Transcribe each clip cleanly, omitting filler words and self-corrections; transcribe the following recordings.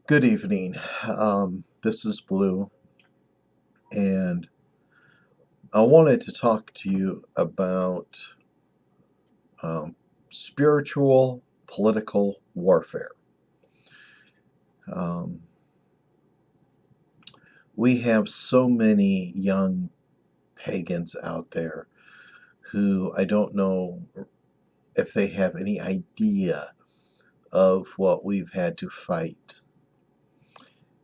Good evening. This is Blue, and I wanted to talk to you about um, spiritual political warfare. Um, we have so many young pagans out there who I don't know if they have any idea of what we've had to fight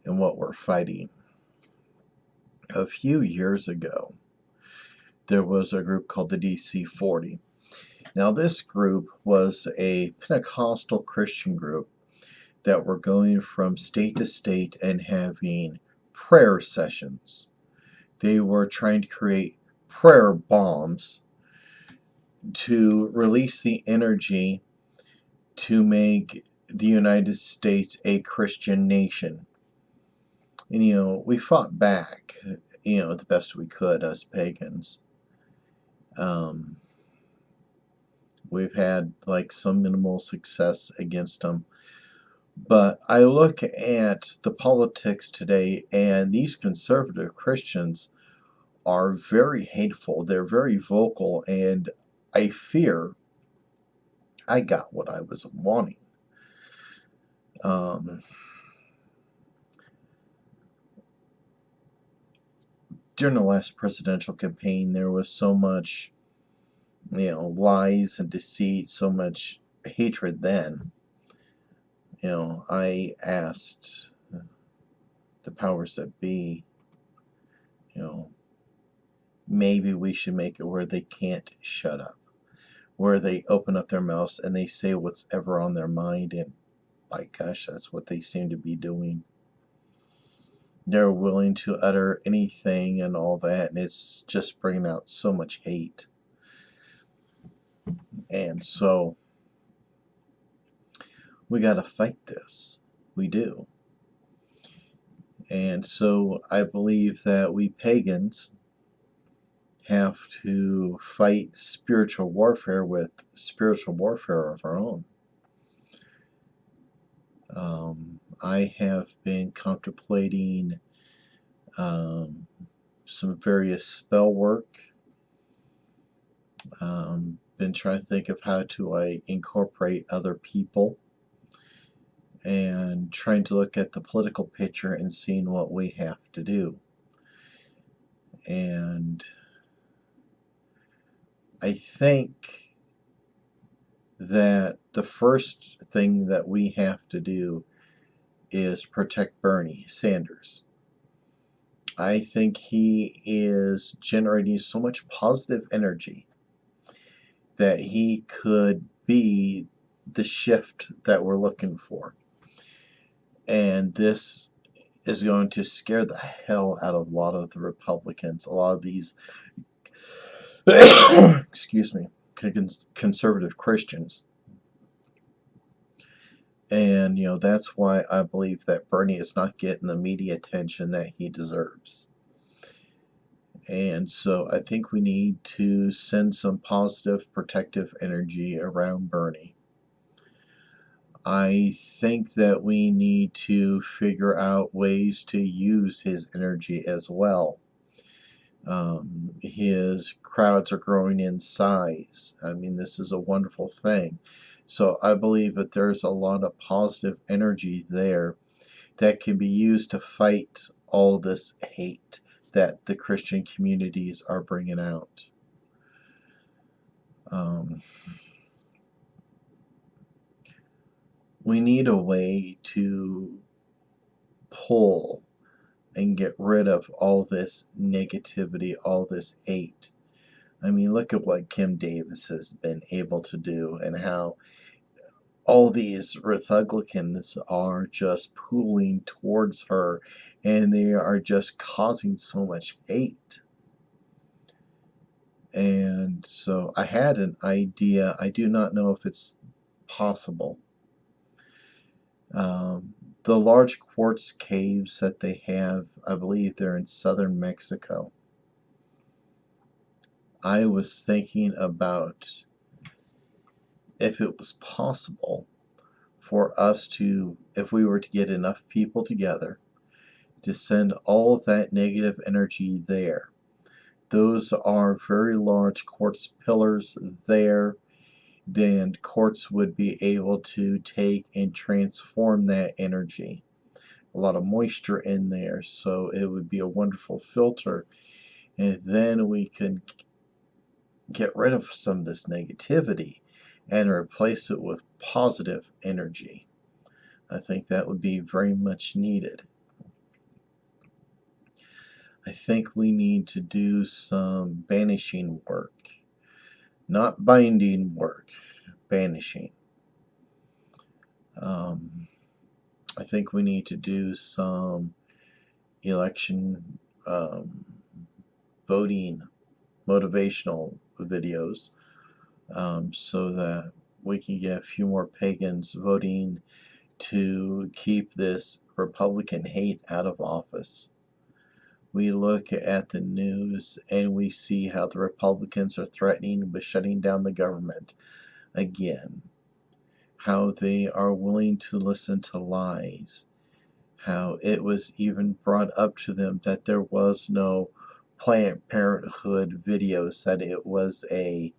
and what we're fighting. A few years ago, there was a group called the DC-40. Now, this group was a Pentecostal Christian group that were going from state to state and having prayer sessions. They were trying to create prayer bombs to release the energy to make the United States a Christian nation. And, we fought back, the best we could, us pagans. Um, we've had, some minimal success against them. But I look at the politics today, and these conservative Christians are very hateful. They're very vocal, and I fear I got what I was wanting. Um, During the last presidential campaign, there was so much, lies and deceit, so much hatred then. I asked the powers that be, you know, maybe we should make it where they can't shut up, where they open up their mouths and they say what's ever on their mind, and by gosh, that's what they seem to be doing. They're willing to utter anything and all that, and it's just bringing out so much hate. And so we got to fight this. We do. And so I believe that we pagans have to fight spiritual warfare with spiritual warfare of our own. I have been contemplating some various spell work. Been trying to think of how to incorporate other people, and trying to look at the political picture and seeing what we have to do. And I think that the first thing that we have to do is protect Bernie Sanders. I think he is generating so much positive energy that he could be the shift that we're looking for. And this is going to scare the hell out of a lot of the Republicans, a lot of these, excuse me, conservative Christians. And, that's why I believe that Bernie is not getting the media attention that he deserves. And so I think we need to send some positive protective energy around Bernie. I think that we need to figure out ways to use his energy as well. His crowds are growing in size. I mean, this is a wonderful thing. So I believe that there's a lot of positive energy there that can be used to fight all this hate that the Christian communities are bringing out. We need a way to pull and get rid of all this negativity, all this hate. I mean, look at what Kim Davis has been able to do, and how all these Republicans are just pooling towards her, and they are just causing so much hate. And so I had an idea. I do not know if it's possible. The large quartz caves that they have, I believe they're in southern Mexico. I was thinking about if it was possible for us to, if we were to get enough people together, to send all of that negative energy there. Those are very large quartz pillars there. Then quartz would be able to take and transform that energy. A lot of moisture in there, so it would be a wonderful filter. And then we can get rid of some of this negativity and replace it with positive energy. I think that would be very much needed. I think we need to do some banishing work. Not binding work, banishing. I think we need to do some election voting motivational videos so that we can get a few more pagans voting to keep this Republican hate out of office. We look at the news and we see how the Republicans are threatening with shutting down the government again. How they are willing to listen to lies. How it was even brought up to them that there was no Planned Parenthood videos, that it was a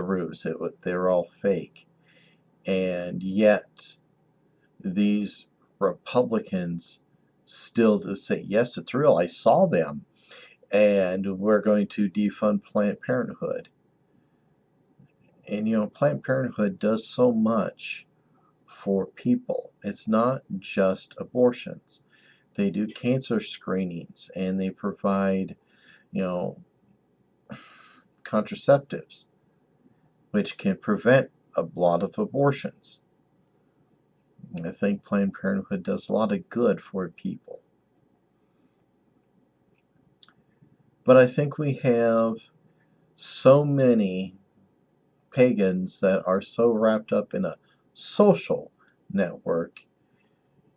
ruse. They're all fake. And yet these Republicans still say, yes, it's real, I saw them, and we're going to defund Planned Parenthood. And you know, Planned Parenthood does so much for people. It's not just abortions. They do cancer screenings, and they provide, you know, contraceptives, which can prevent a lot of abortions. I think Planned Parenthood does a lot of good for people. But I think we have so many pagans that are so wrapped up in a social network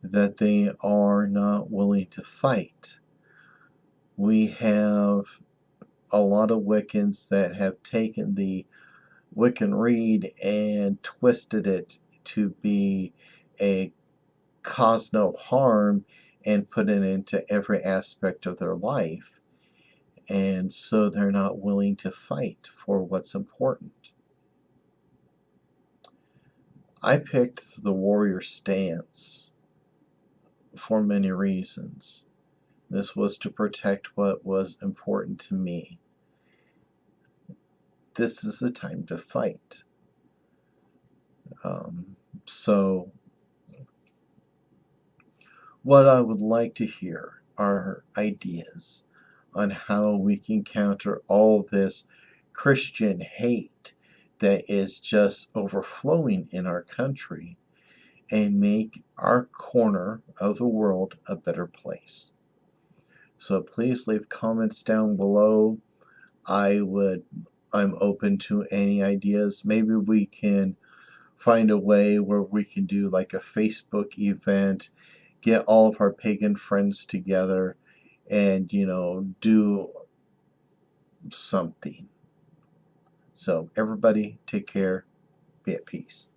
that they are not willing to fight. We have a lot of Wiccans that have taken the Wiccan Reed and twisted it to be a cause no harm and put it into every aspect of their life. And so they're not willing to fight for what's important. I picked the warrior stance for many reasons. This was to protect what was important to me. This is the time to fight. So what I would like to hear are ideas on how we can counter all this Christian hate that is just overflowing in our country and make our corner of the world a better place. So please leave comments down below. I'm open to any ideas. Maybe we can find a way where we can do like a Facebook event, get all of our pagan friends together, and do something. So everybody take care, be at peace.